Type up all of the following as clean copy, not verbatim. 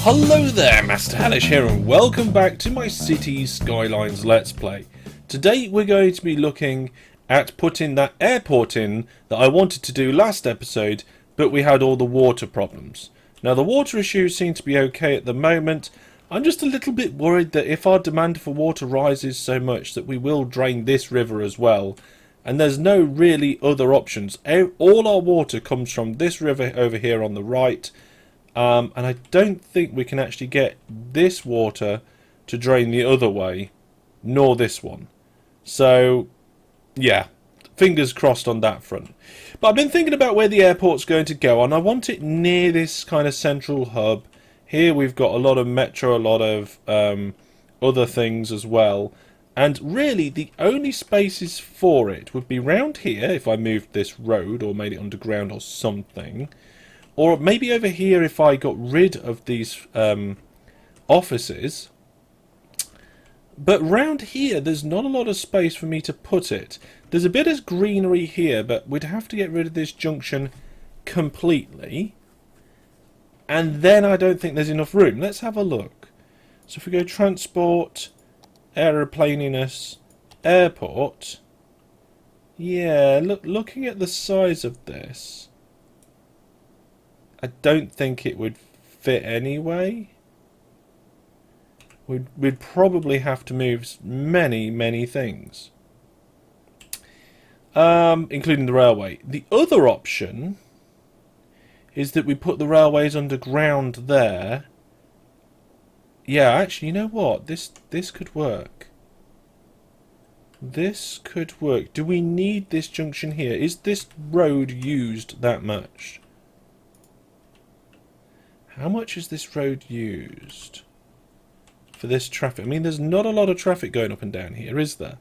Hello there, Master Hellish here, and welcome back to my Cities Skylines Let's Play. Today we're going to be looking at putting that airport in that I wanted to do last episode, but we had all the water problems. Now the water issues seem to be okay at the moment. I'm just a little bit worried that if our demand for water rises so much that we will drain this river as well, and there's no really other options. All our water comes from this river over here on the right. And I don't think we can actually get this water to drain the other way, nor this one. So, yeah, fingers crossed on that front. But I've been thinking about where the airport's going to go, and I want it near this kind of central hub. Here we've got a lot of metro, a lot of other things as well. And really, the only spaces for it would be round here, if I moved this road or made it underground or something. Or maybe over here if I got rid of these offices. But round here, there's not a lot of space for me to put it. There's a bit of greenery here, but we'd have to get rid of this junction completely. And then I don't think there's enough room. Let's have a look. So if we go transport, aeroplaniness, airport. Yeah, looking at the size of this, I don't think it would fit anyway. We'd probably have to move many things, including the railway. The other option is that we put the railways underground there. Yeah, actually, you know what? This could work. This could work. Do we need this junction here? Is this road used that much? How much is this road used for this traffic? I mean, there's not a lot of traffic going up and down here, is there?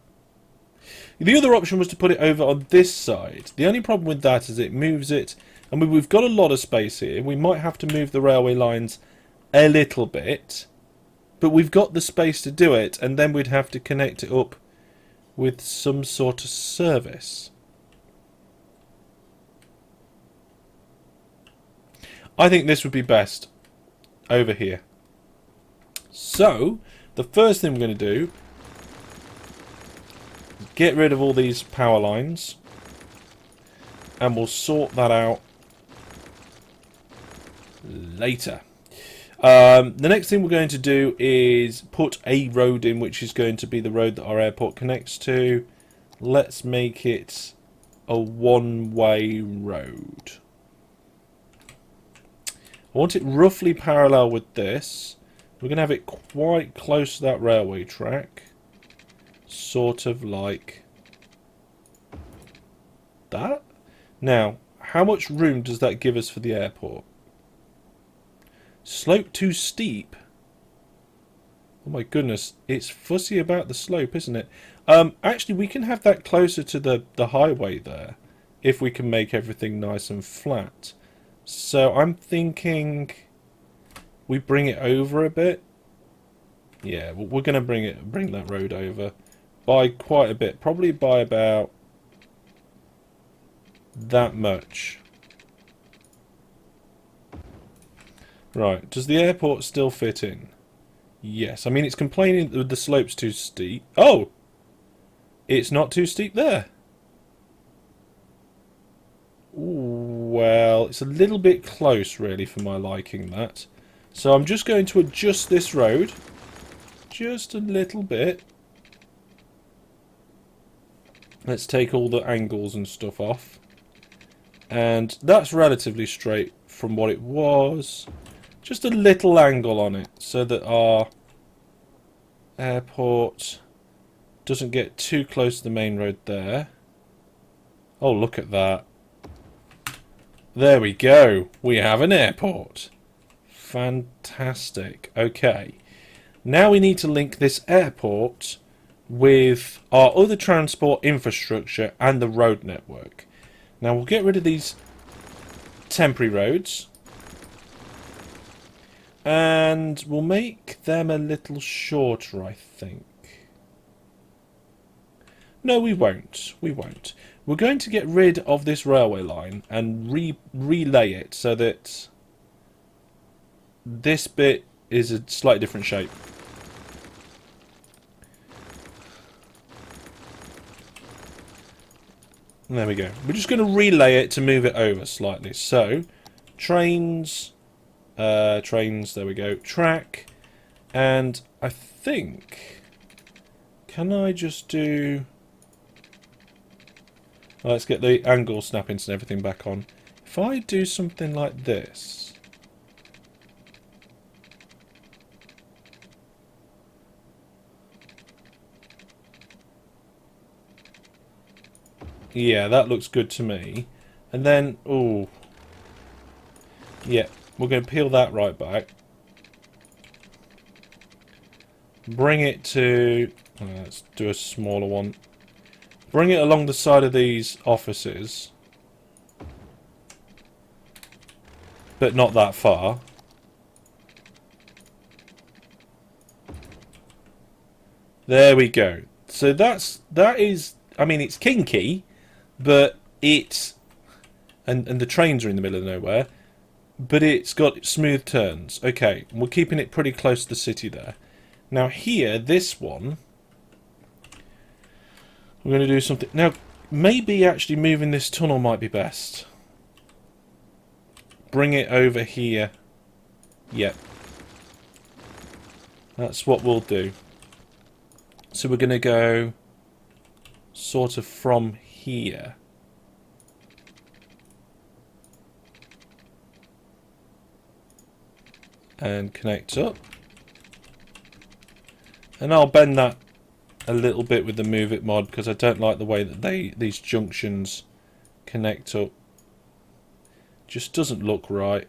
The other option was to put it over on this side. The only problem with that is it moves it. I mean, we've got a lot of space here. We might have to move the railway lines a little bit. But we've got the space to do it. And then we'd have to connect it up with some sort of service. I think this would be best over here. So, the first thing we're going to do is get rid of all these power lines. And we'll sort that out later. The next thing we're going to do is put a road in, which is going to be the road that our airport connects to. Let's make it a one-way road. I want it roughly parallel with this. We're going to have it quite close to that railway track. Sort of like that. Now, how much room does that give us for the airport? Slope too steep. Oh my goodness, it's fussy about the slope, isn't it? Actually, we can have that closer to the highway there, if we can make everything nice and flat. So I'm thinking we bring it over a bit. Yeah, we're going to bring that road over by quite a bit, probably by about that much. Right, does the airport still fit in? Yes, I mean it's complaining that the slope's too steep. Oh! It's not too steep there. Well, it's a little bit close really for my liking, that. So I'm just going to adjust this road just a little bit. Let's take all the angles and stuff off. And that's relatively straight from what it was. Just a little angle on it so that our airport doesn't get too close to the main road there. Oh, look at that. There we go. We have an airport. Fantastic. Okay. Now we need to link this airport with our other transport infrastructure and the road network. Now we'll get rid of these temporary roads. And we'll make them a little shorter, I think. No, we won't. We won't. We're going to get rid of this railway line and relay it so that this bit is a slightly different shape. There we go. We're just going to relay it to move it over slightly. So, trains, trains, there we go, track, and I think, can I just do, let's get the angle snappings and everything back on. If I do something like this, yeah, that looks good to me. And then, oh, yeah, we're going to peel that right back. Bring it to, let's do a smaller one. Bring it along the side of these offices. But not that far. There we go. So that is, I mean, it's kinky, but it's, and the trains are in the middle of nowhere, but it's got smooth turns. Okay, we're keeping it pretty close to the city there. Now here, this one, we're going to do something. Now, maybe actually moving this tunnel might be best. Bring it over here. Yep. That's what we'll do. So we're going to go sort of from here. And connect up. And I'll bend that a little bit with the Move It mod because I don't like the way that these junctions connect up. Just doesn't look right.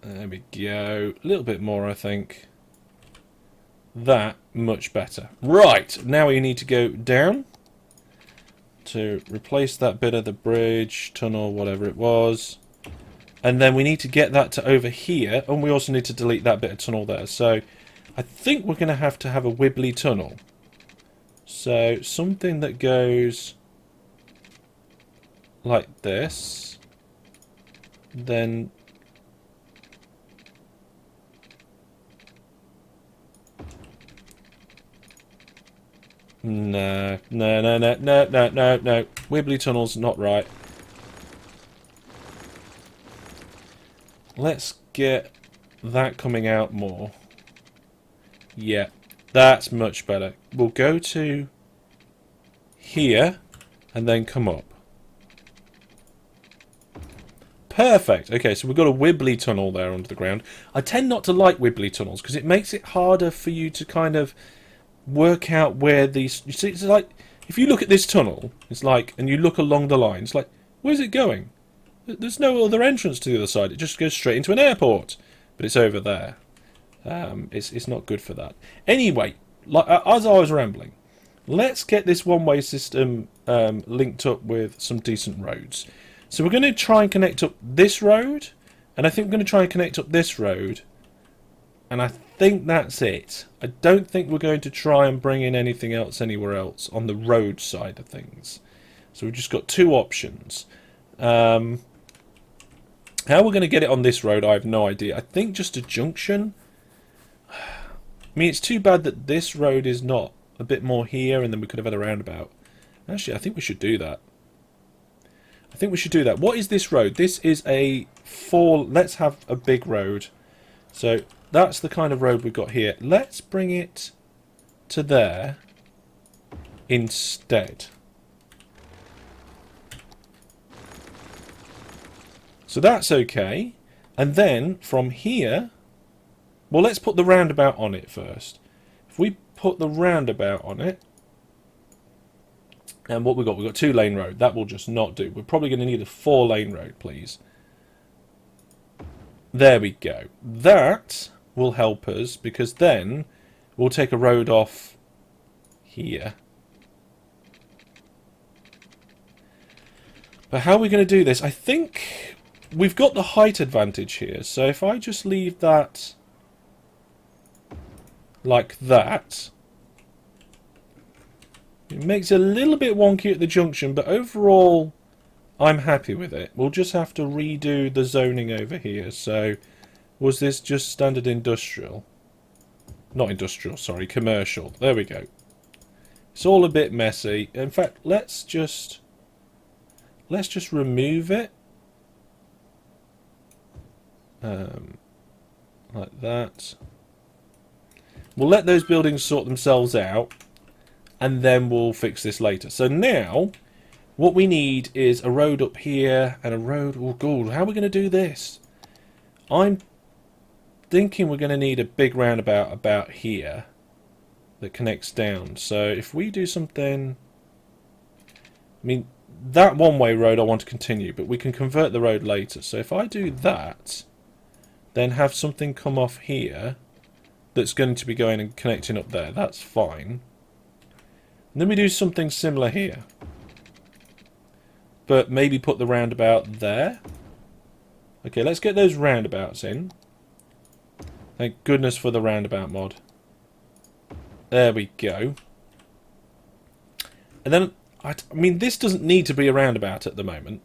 There we go. A little bit more, I think. That, much better. Right, now we need to go down to replace that bit of the bridge, tunnel, whatever it was. And then we need to get that to over here, and we also need to delete that bit of tunnel there. So I think we're going to have a wibbly tunnel. So something that goes like this, then no, wibbly tunnel's not right. Let's get that coming out more. Yeah, that's much better. We'll go to here and then come up. Perfect. Okay, so we've got a wibbly tunnel there under the ground. I tend not to like wibbly tunnels because it makes it harder for you to kind of work out where these... You see, it's like, if you look at this tunnel, it's like, and you look along the line, it's like, where's it going? There's no other entrance to the other side. It just goes straight into an airport. But it's over there. It's not good for that. Anyway, like as I was rambling, let's get this one-way system linked up with some decent roads. So we're going to try and connect up this road, and I think we're going to try and connect up this road, and I think that's it. I don't think we're going to try and bring in anything else anywhere else on the road side of things. So we've just got two options. How we're going to get it on this road, I have no idea. I think just a junction. I mean, it's too bad that this road is not a bit more here, and then we could have had a roundabout. Actually, I think we should do that. I think we should do that. What is this road? This is a let's have a big road. So that's the kind of road we've got here. Let's bring it to there instead. So that's okay. And then from here, well, let's put the roundabout on it first. If we put the roundabout on it, and what we've got 2-lane road. That will just not do. We're probably going to need a 4-lane road, please. There we go. That will help us because then we'll take a road off here. But how are we going to do this? I think we've got the height advantage here. So if I just leave that like that, it makes it a little bit wonky at the junction, but overall I'm happy with it. We'll just have to redo the zoning over here. So, was this just standard industrial? Not industrial, sorry, commercial. There we go. It's all a bit messy. In fact, let's just remove it. Like that. We'll let those buildings sort themselves out, and then we'll fix this later. So now, what we need is a road up here and a road. Oh god, how are we going to do this? I'm thinking we're going to need a big roundabout about here that connects down. So if we do something, I mean, that one-way road I want to continue, but we can convert the road later. So if I do that, then have something come off here that's going to be going and connecting up there, that's fine. And then we do something similar here, but maybe put the roundabout there. Okay, let's get those roundabouts in. Thank goodness for the roundabout mod. There we go. And then, I mean, this doesn't need to be a roundabout at the moment,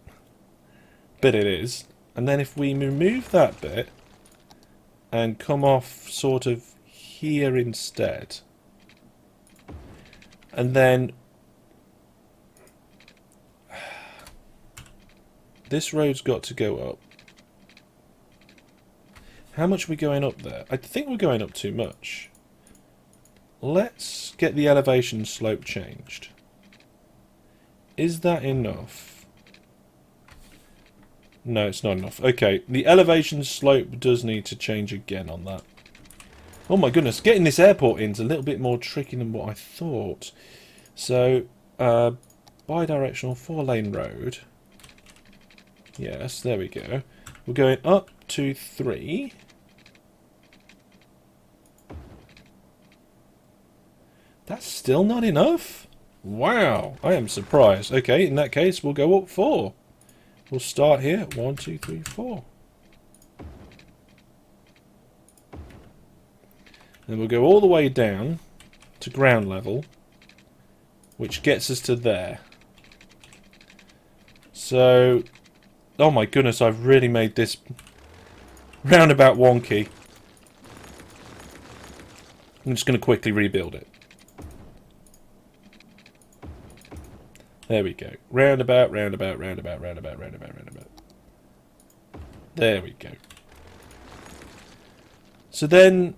but it is. And then if we remove that bit and come off sort of here instead, and then this road's got to go up. How much are we going up there? I think we're going up too much. Let's get the elevation slope changed. Is that enough? No, it's not enough. Okay, the elevation slope does need to change again on that. Oh my goodness, getting this airport in is a little bit more tricky than what I thought. So, bi-directional 4-lane road. Yes, there we go. We're going up to 3. That's still not enough? Wow, I am surprised. Okay, in that case, we'll go up 4. We'll start here. 1, 2, 3, 4. And we'll go all the way down to ground level, which gets us to there. So, oh my goodness, I've really made this roundabout wonky. I'm just going to quickly rebuild it. There we go. Roundabout, roundabout, roundabout, roundabout, roundabout, roundabout. There we go. So then,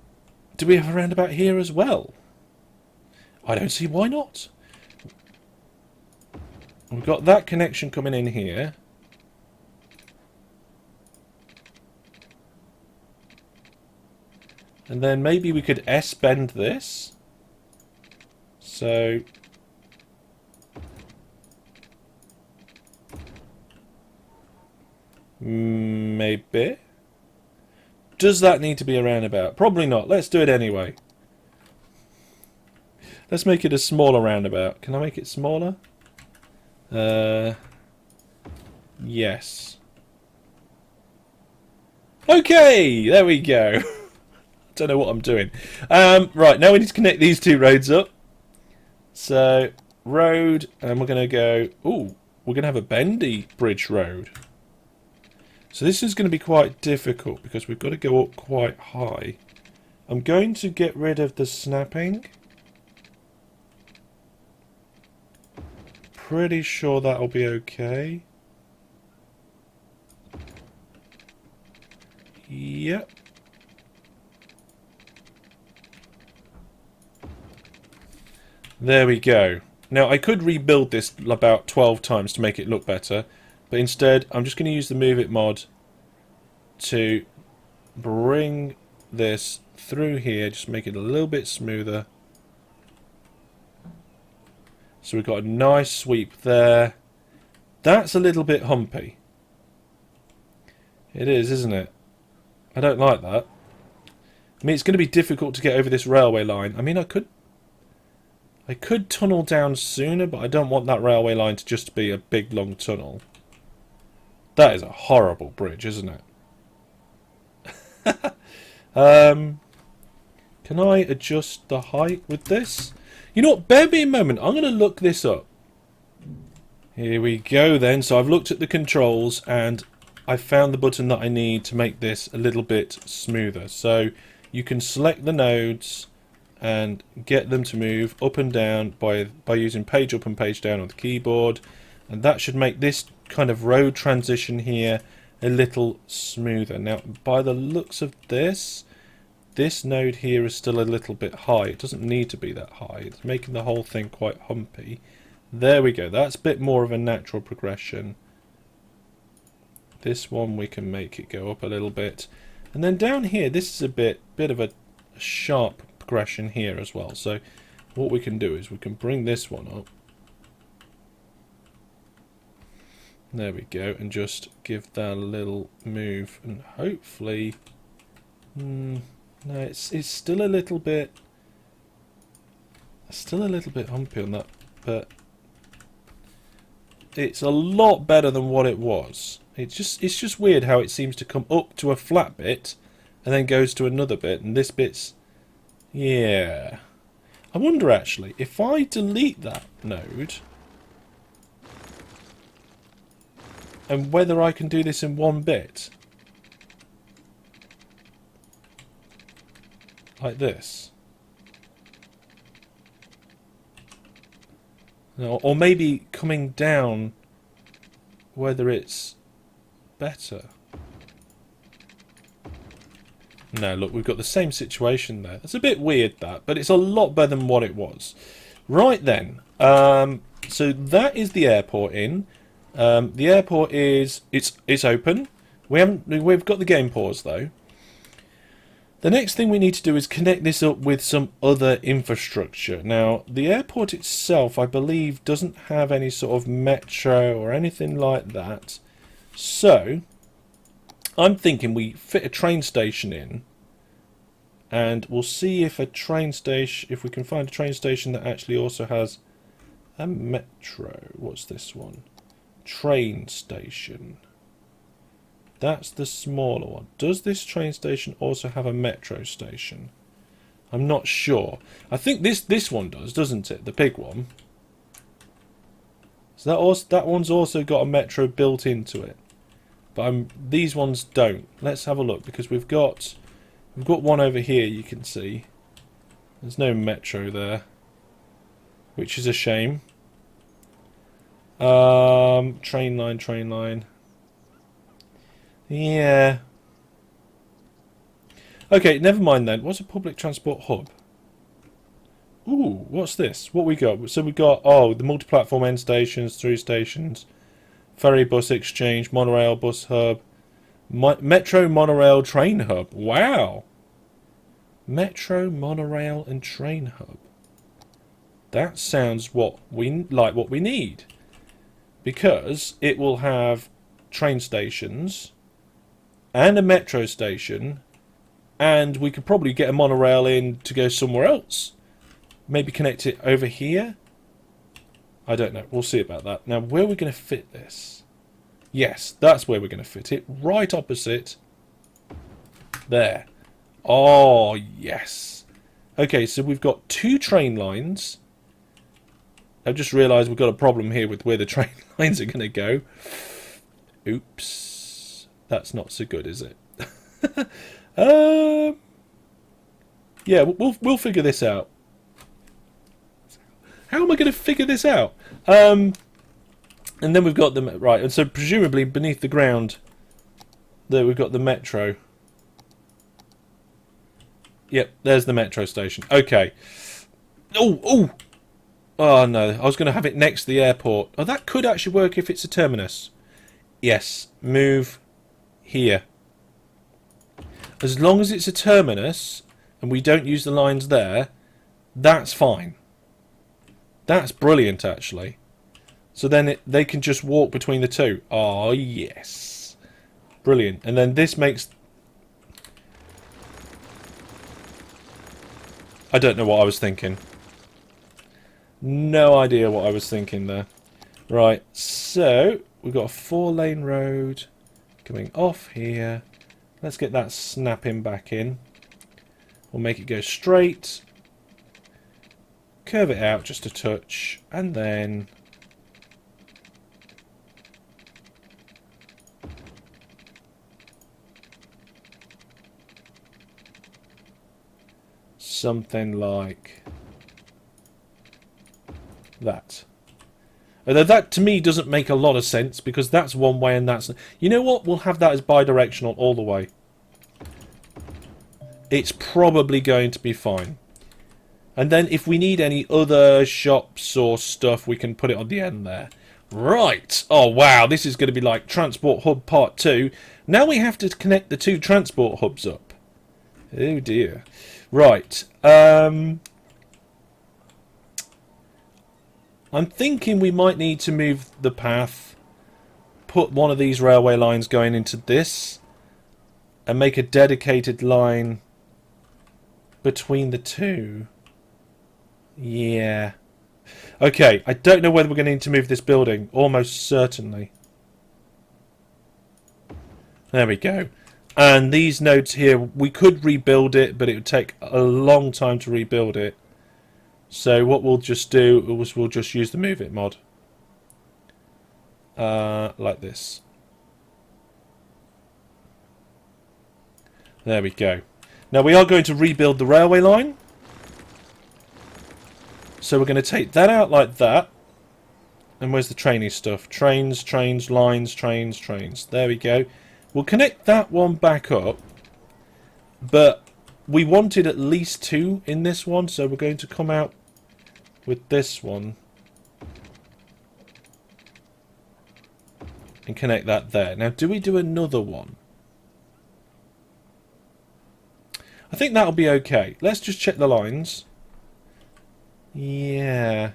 do we have a roundabout here as well? I don't see why not. We've got that connection coming in here. And then maybe we could S-bend this. So, maybe. Does that need to be a roundabout? Probably not. Let's do it anyway. Let's make it a smaller roundabout. Can I make it smaller? Yes. Okay, there we go. Don't know what I'm doing. Right, now we need to connect these two roads up. So, road, and we're going to go... Ooh, we're going to have a bendy bridge road. So this is going to be quite difficult because we've got to go up quite high. I'm going to get rid of the snapping. Pretty sure that'll be okay. Yep. There we go. Now I could rebuild this about 12 times to make it look better. But instead, I'm just going to use the Move It mod to bring this through here, just make it a little bit smoother. So we've got a nice sweep there. That's a little bit humpy. It is, isn't it? I don't like that. I mean, it's going to be difficult to get over this railway line. I mean, I could tunnel down sooner, but I don't want that railway line to just be a big, long tunnel. That is a horrible bridge, isn't it? Can I adjust the height with this? You know what? Bear me a moment. I'm going to look this up. Here we go then. So I've looked at the controls and I found the button that I need to make this a little bit smoother. So you can select the nodes and get them to move up and down by using page up and page down on the keyboard, and that should make this kind of road transition here a little smoother. Now by the looks of this node here is still a little bit high. It doesn't need to be that high. It's making the whole thing quite humpy. There we go. That's a bit more of a natural progression. This one we can make it go up a little bit. And then down here, this is a bit of a sharp progression here as well. So what we can do is we can bring this one up. There we go. And just give that a little move. And hopefully... no, it's still a little bit... humpy on that. But it's a lot better than what it was. It's just weird how it seems to come up to a flat bit and then goes to another bit, and this bit's... yeah. I wonder actually, if I delete that node, and whether I can do this in one bit. Like this. No, or maybe coming down, whether it's better. No, look, we've got the same situation there. It's a bit weird, that, but it's a lot better than what it was. Right then, so that is the airport in. The airport is it's open. We've got the game paused though. The next thing we need to do is connect this up with some other infrastructure. Now, the airport itself, I believe, doesn't have any sort of metro or anything like that. So I'm thinking we fit a train station in, and we'll see if we can find a train station that actually also has a metro. What's this one? Train station. That's the smaller one. Does this train station also have a metro station? I'm not sure. I think this one does, doesn't it? The big one. So that one's also got a metro built into it. But these ones don't. Let's have a look, because we've got one over here. You can see there's no metro there, which is a shame. Train line. Yeah. Okay, never mind then. What's a public transport hub? Ooh, what's this? What we got? So we got the multi-platform end stations, through stations. Ferry bus exchange, monorail bus hub, metro monorail train hub. Wow. Metro monorail and train hub. That sounds what we need, because it will have train stations and a metro station, and we could probably get a monorail in to go somewhere else. Maybe connect it over here. I don't know. We'll see about that. Now, where are we going to fit this? Yes, that's where we're going to fit it. Right opposite. There. Oh, yes. Okay, so we've got 2 train lines. I've just realised we've got a problem here with where the train lines are going to go. Oops. That's not so good, is it? Yeah, we'll figure this out. How am I going to figure this out? And then we've got them right, and so presumably beneath the ground, there we've got the metro. Yep, there's the metro station. Okay. Oh no! I was going to have it next to the airport. Oh, that could actually work if it's a terminus. Yes, move here. As long as it's a terminus and we don't use the lines there, that's fine. That's brilliant, actually. So then they can just walk between the two. Oh, yes. Brilliant. And then this makes... I don't know what I was thinking. No idea what I was thinking there. Right, so we've got a 4-lane road coming off here. Let's get that snapping back in. We'll make it go straight. Curve it out just a touch. And then... something like that. Although that to me doesn't make a lot of sense, because that's one way and that's... You know what? We'll have that as bi-directional all the way. It's probably going to be fine. And then if we need any other shops or stuff, we can put it on the end there. Right. Oh, wow. This is going to be like Transport Hub Part 2. Now we have to connect the two transport hubs up. Oh, dear. Right. I'm thinking we might need to move the path, put one of these railway lines going into this, and make a dedicated line between the two. Yeah. Okay, I don't know whether we're going to need to move this building. Almost certainly. There we go. And these nodes here, we could rebuild it, but it would take a long time to rebuild it. So what we'll just do is we'll just use the Move It mod. Like this. There we go. Now we are going to rebuild the railway line. So we're going to take that out like that. And where's the trainy stuff? Trains, trains, lines, trains, trains. There we go. We'll connect that one back up. But we wanted at least two in this one. So we're going to come out with this one. And connect that there. Now, do we do another one? I think that'll be okay. Let's just check the lines. Yeah.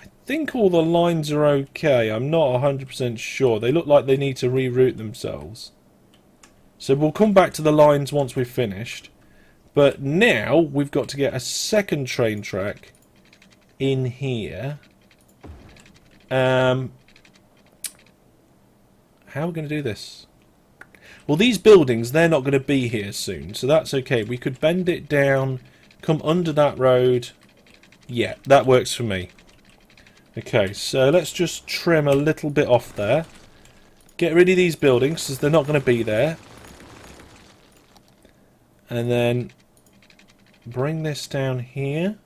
I think all the lines are okay. I'm not 100% sure. They look like they need to reroute themselves. So we'll come back to the lines once we've finished. But now we've got to get a second train track in here. How are we going to do this? Well, these buildings, they're not going to be here soon, so that's okay. We could bend it down, come under that road. Yeah, that works for me. Okay, so let's just trim a little bit off there. Get rid of these buildings, because they're not going to be there. And then bring this down here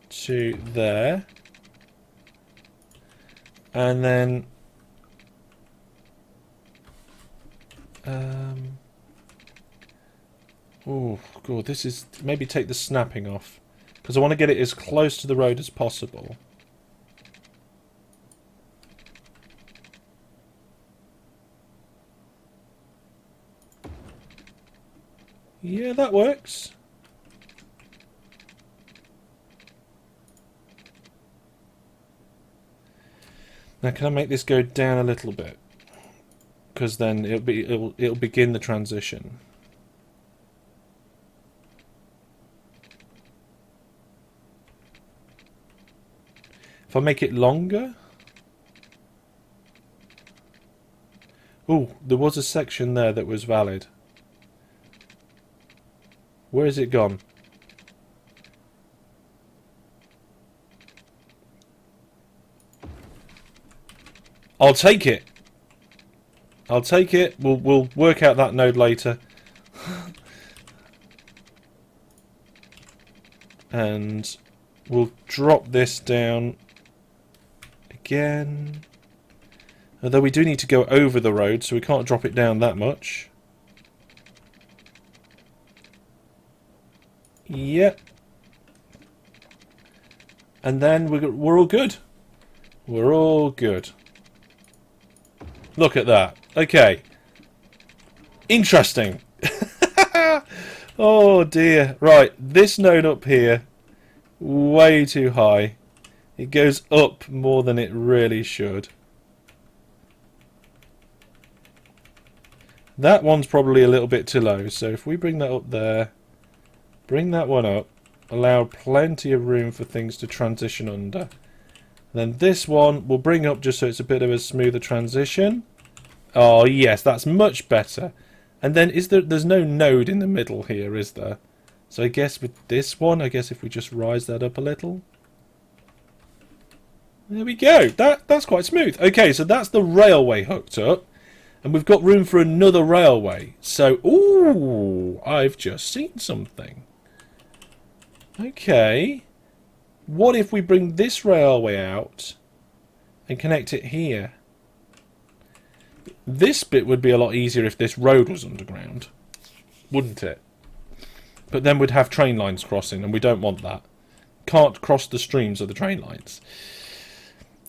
to there. And then oh god, this is... Maybe take the snapping off, because I want to get it as close to the road as possible. Yeah, that works. Now, can I make this go down a little bit? Because then it'll begin the transition. If I make it longer. Oh, there was a section there that was valid. Where has it gone? I'll take it. I'll take it. We'll work out that node later. And we'll drop this down again. Although we do need to go over the road, so we can't drop it down that much. Yep. And then we're all good. We're all good. Look at that. Okay. Interesting. Oh dear. Right, this node up here, way too high. It goes up more than it really should. That one's probably a little bit too low, so if we bring that up there, bring that one up, allow plenty of room for things to transition under. Then this one we'll bring up just so it's a bit of a smoother transition. Oh yes, that's much better. And then there's no node in the middle here, is there? So I guess with this one, I guess if we just rise that up a little. There we go. That's quite smooth. Okay, so that's the railway hooked up. And we've got room for another railway. So, ooh, I've just seen something. Okay. What if we bring this railway out and connect it here? This bit would be a lot easier if this road was underground, wouldn't it? But then we'd have train lines crossing, and we don't want that. Can't cross the streams of the train lines.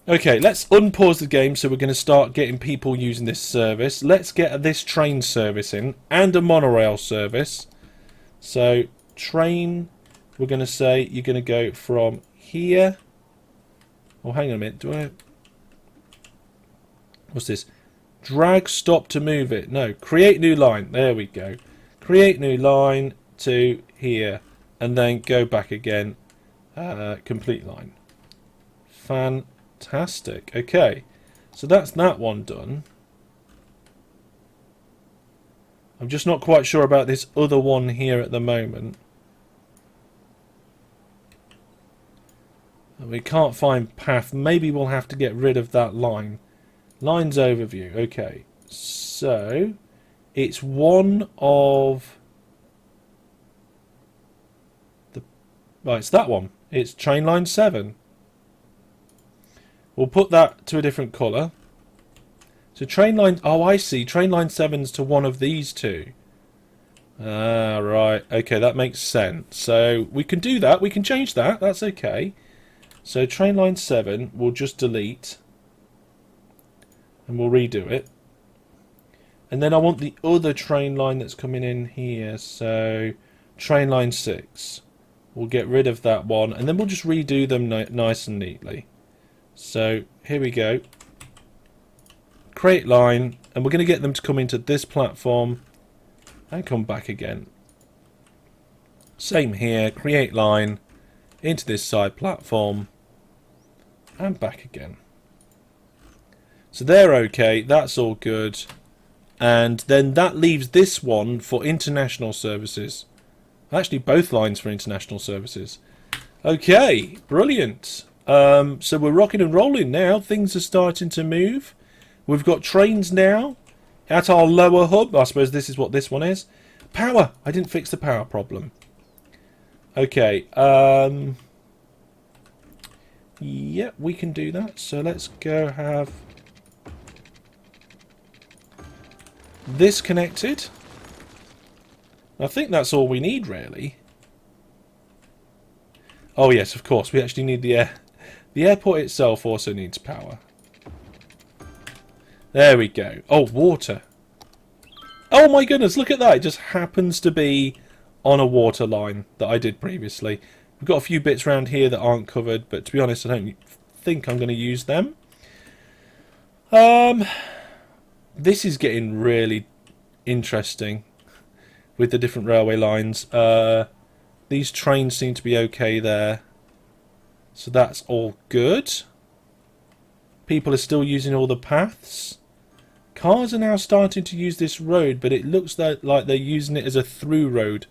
Okay, let's unpause the game, so we're going to start getting people using this service. Let's get this train service in, and a monorail service. So, train, we're going to say you're going to go from here. Oh, hang on a minute. What's this? Drag stop to move it. No, create new line. There we go. Create new line to here. And then go back again. Complete line. Fantastic. Okay. So that's that one done. I'm just not quite sure about this other one here at the moment. We can't find path. Maybe we'll have to get rid of that line. Lines overview. Okay. So, it's one of the... Right, it's that one. It's train line 7. We'll put that to a different colour. So train line... Oh, I see. Train line 7's to one of these two. Ah, right. Okay, that makes sense. So, we can do that. We can change that. That's okay. So, train line 7, we'll just delete. And we'll redo it. And then I want the other train line that's coming in here. So, train line 6. We'll get rid of that one. And then we'll just redo them nice and neatly. So, here we go. Create line. And we're going to get them to come into this platform. And come back again. Same here. Create line. Into this side platform. And back again. So they're okay. That's all good. And then that leaves this one for international services. Actually, both lines for international services. Okay, brilliant. So we're rocking and rolling now. Things are starting to move. We've got trains now at our lower hub. I suppose this is what this one is. Power. I didn't fix the power problem. Okay. Yeah, we can do that. So let's go have this connected. I think that's all we need, really. Oh yes, of course. We actually need the air. The airport itself also needs power. There we go. Oh, water. Oh my goodness, look at that. It just happens to be on a water line that I did previously. We've got a few bits around here that aren't covered, but to be honest, I don't think I'm going to use them. This is getting really interesting with the different railway lines. These trains seem to be okay there. So that's all good. People are still using all the paths. Cars are now starting to use this road, but it looks like they're using it as a through road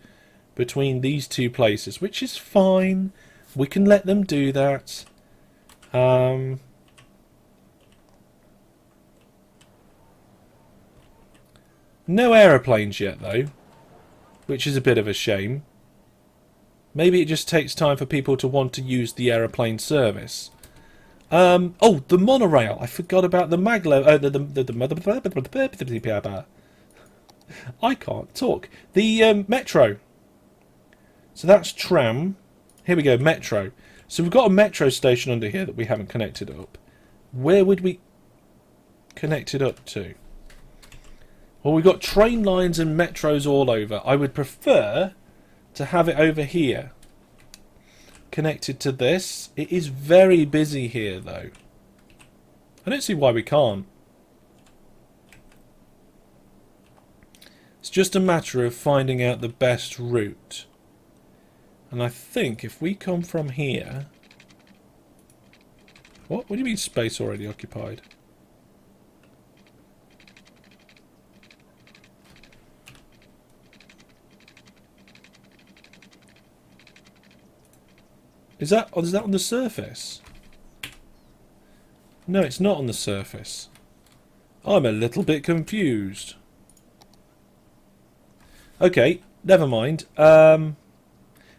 between these two places, which is fine. We can let them do that. No aeroplanes yet, though, which is a bit of a shame. Maybe it just takes time for people to want to use the aeroplane service. Oh, the monorail. I forgot about the MacLeod. I can't talk. The metro. So that's tram. Here we go, metro. So we've got a metro station under here that we haven't connected up. Where would we connect it up to? Well, we've got train lines and metros all over. I would prefer to have it over here. Connected to this. It is very busy here, though. I don't see why we can't. It's just a matter of finding out the best route. And I think if we come from here... What do you mean space already occupied? Is that on the surface? No, it's not on the surface. I'm a little bit confused. Okay, never mind. I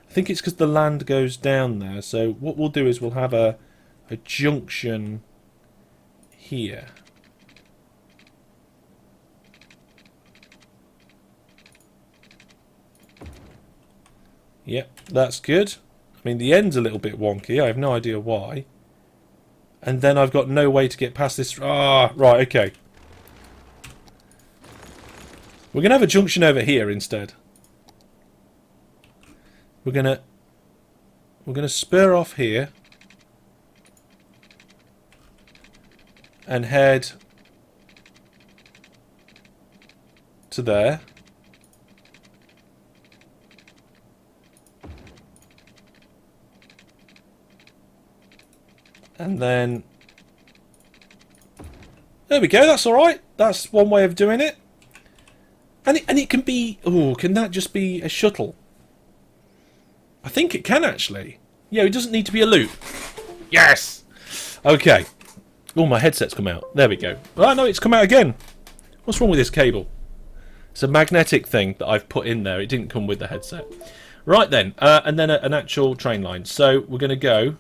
think it's because the land goes down there. So what we'll do is we'll have a junction here. Yep, that's good. I mean, the end's a little bit wonky. I have no idea why. And then I've got no way to get past this. Ah, right, okay. We're going to have a junction over here instead. We're going to spur off here and head to there. And then there we go. That's all right. That's one way of doing it. And it can be. Oh, can that just be a shuttle? I think it can actually. Yeah, it doesn't need to be a loop. Yes. Okay. Oh, my headset's come out. There we go. Oh no, it's come out again. What's wrong with this cable? It's a magnetic thing that I've put in there. It didn't come with the headset. Right then, and then an actual train line. So we're going to go.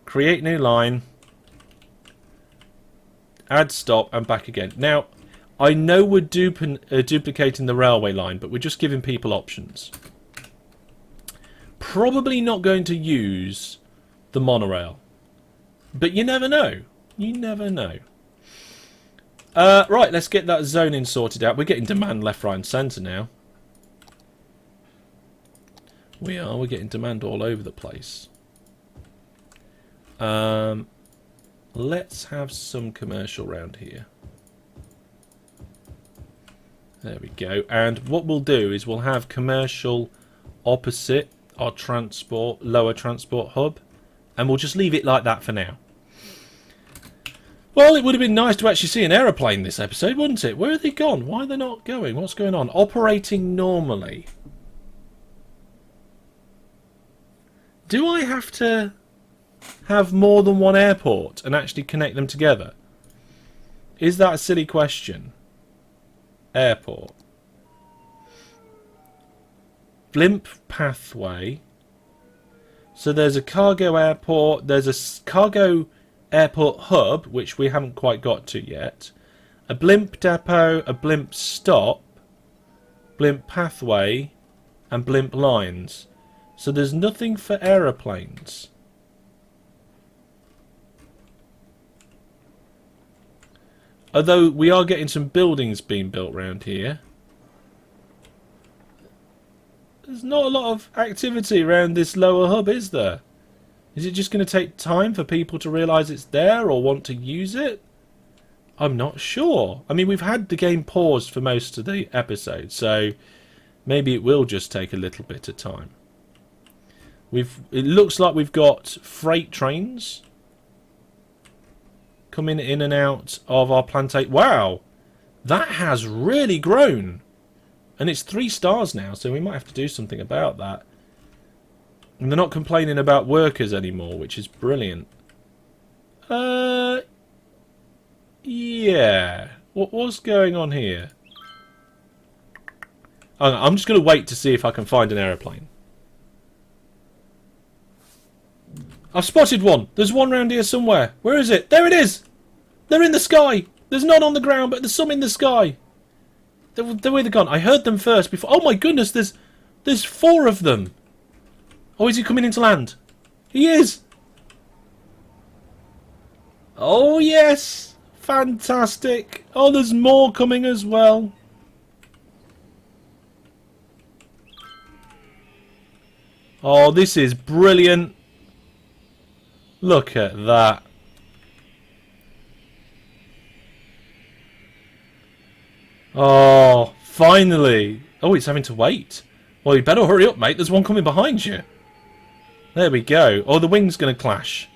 Create new line, add stop, and back again. Now, I know we're duplicating the railway line, but we're just giving people options. Probably not going to use the monorail, but you never know. You never know. Right, let's get that zoning sorted out. We're getting demand left, right, and centre now. We are. We're getting demand all over the place. Let's have some commercial round here. There we go. And what we'll do is we'll have commercial opposite our transport, lower transport hub, and we'll just leave it like that for now. Well, it would have been nice to actually see an aeroplane this episode, wouldn't it? Where are they gone? Why are they not going? What's going on? Operating normally. Do I have to have more than one airport and actually connect them together? Is that a silly question? Airport. Blimp pathway. So there's a cargo airport, there's a cargo airport hub, which we haven't quite got to yet. A blimp depot, a blimp stop, blimp pathway, and blimp lines. So there's nothing for aeroplanes. Although we are getting some buildings being built around here. There's not a lot of activity around this lower hub, is there? Is it just going to take time for people to realise it's there or want to use it? I'm not sure. I mean, we've had the game paused for most of the episode, so maybe it will just take a little bit of time. It looks like we've got freight trains coming in and out of our plantation. Wow, that has really grown, and it's 3 stars now, so we might have to do something about that. And they're not complaining about workers anymore, which is brilliant. Yeah, what's going on here? I'm just going to wait to see if I can find an aeroplane. I've spotted one. There's one round here somewhere. Where is it? There it is. They're in the sky. There's none on the ground, but there's some in the sky. They're where they're gone. I heard them first before. Oh my goodness, there's 4 of them. Oh, is he coming into land? He is. Oh yes. Fantastic. Oh, there's more coming as well. Oh, this is brilliant. Look at that. Oh, finally. Oh, it's having to wait. Well, you better hurry up, mate. There's one coming behind you. There we go. Oh, the wing's going to clash.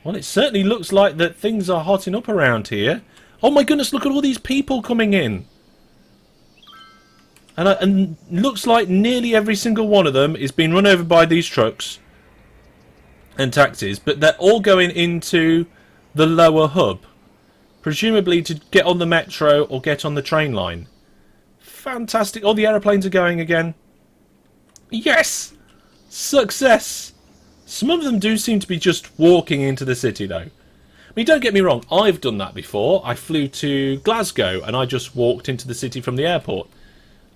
Well, it certainly looks like that things are hotting up around here. Oh my goodness, look at all these people coming in. And looks like nearly every single one of them is being run over by these trucks and taxis, but they're all going into the lower hub. Presumably to get on the metro or get on the train line. Fantastic. All the aeroplanes are going again. Yes! Success! Some of them do seem to be just walking into the city, though. I mean, don't get me wrong. I've done that before. I flew to Glasgow and I just walked into the city from the airport.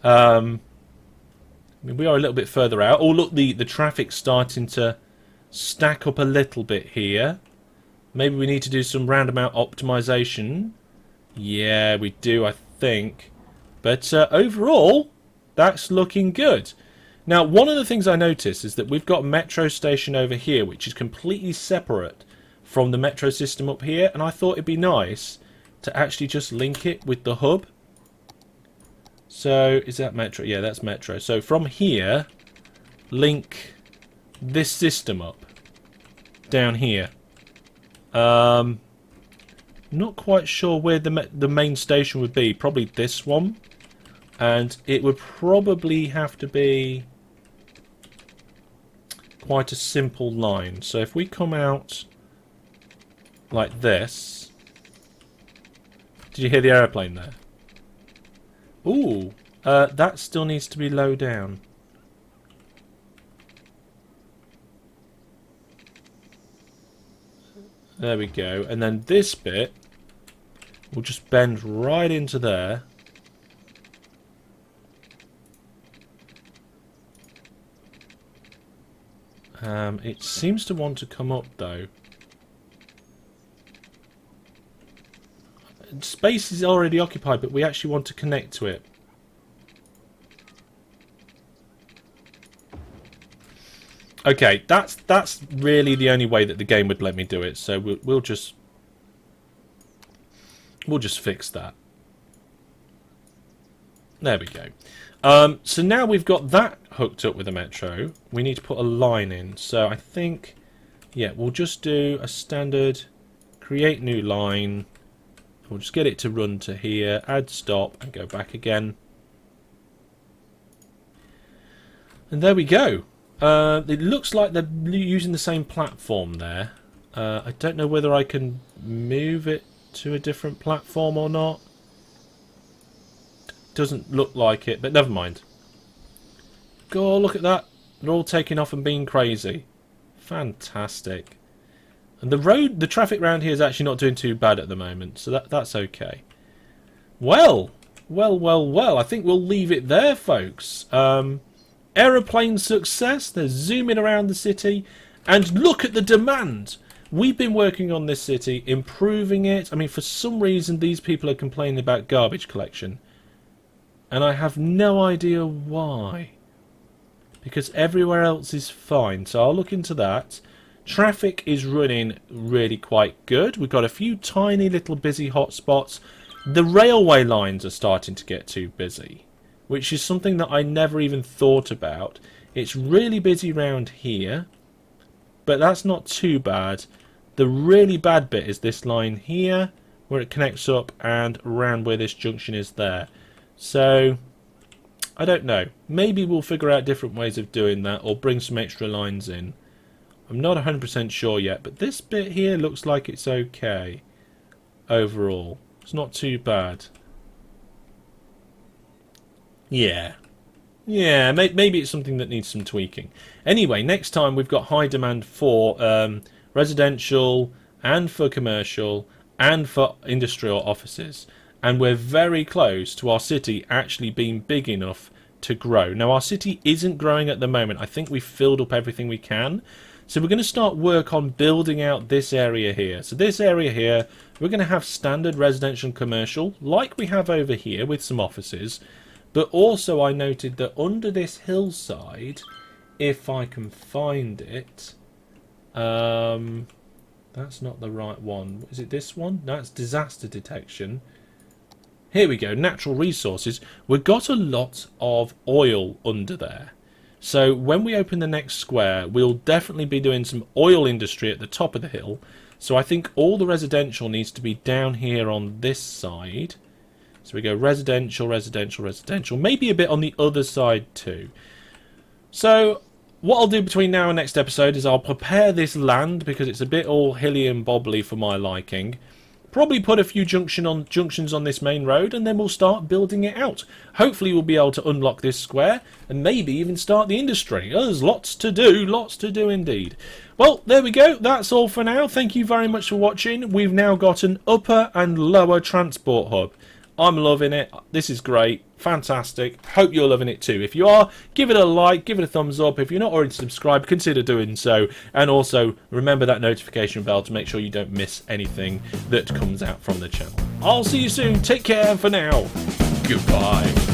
I mean, we are a little bit further out. Oh, look, the traffic's starting to stack up a little bit here. Maybe we need to do some roundabout optimization. Yeah, we do, I think. But overall, that's looking good. Now, one of the things I noticed is that we've got a metro station over here, which is completely separate from the metro system up here. And I thought it'd be nice to actually just link it with the hub. So, is that metro? Yeah, that's metro. So, from here, link this system up down here. Not quite sure where the main station would be. Probably this one. And it would probably have to be quite a simple line. So if we come out like this... Did you hear the aeroplane there? Ooh, that still needs to be low down. There we go. And then this bit will just bend right into there. It seems to want to come up, though. Space is already occupied, but we actually want to connect to it. Okay, that's really the only way that the game would let me do it. So we'll just fix that. There we go. So now we've got that hooked up with the metro. We need to put a line in. So I think, yeah, we'll just do a standard create new line. We'll just get it to run to here, add stop, and go back again. And there we go. It looks like they're using the same platform there. I don't know whether I can move it to a different platform or not. Doesn't look like it, but never mind. Go look at that. They're all taking off and being crazy. Fantastic. And the traffic around here is actually not doing too bad at the moment, so that's okay. Well. I think we'll leave it there, folks. Aeroplane success. They're zooming around the city. And look at the demand. We've been working on this city, improving it. I mean, for some reason, these people are complaining about garbage collection. And I have no idea why. Because everywhere else is fine. So I'll look into that. Traffic is running really quite good. We've got a few tiny little busy hotspots. The railway lines are starting to get too busy, which is something that I never even thought about. It's really busy around here, but that's not too bad. The really bad bit is this line here, where it connects up and around where this junction is there. So, I don't know. Maybe we'll figure out different ways of doing that or bring some extra lines in. I'm not 100% sure yet, but this bit here looks like it's okay overall. It's not too bad. Yeah, maybe it's something that needs some tweaking. Anyway, next time we've got high demand for residential and for commercial and for industrial offices. And we're very close to our city actually being big enough to grow. Now, our city isn't growing at the moment. I think we've filled up everything we can. So we're going to start work on building out this area here. So this area here, we're going to have standard residential and commercial, like we have over here with some offices. But also I noted that under this hillside, if I can find it, that's not the right one. Is it this one? No, it's disaster detection. Here we go, natural resources. We've got a lot of oil under there. So when we open the next square, we'll definitely be doing some oil industry at the top of the hill. So I think all the residential needs to be down here on this side. So we go residential, residential, residential. Maybe a bit on the other side too. So what I'll do between now and next episode is I'll prepare this land, because it's a bit all hilly and bobbly for my liking. Probably put a few junctions on this main road, and then we'll start building it out. Hopefully we'll be able to unlock this square, and maybe even start the industry. There's lots to do indeed. Well, there we go. That's all for now. Thank you very much for watching. We've now got an upper and lower transport hub. I'm loving it. This is great. Fantastic. Hope you're loving it too. If you are, give it a like, give it a thumbs up. If you're not already subscribed, consider doing so. And also, remember that notification bell to make sure you don't miss anything that comes out from the channel. I'll see you soon. Take care for now. Goodbye.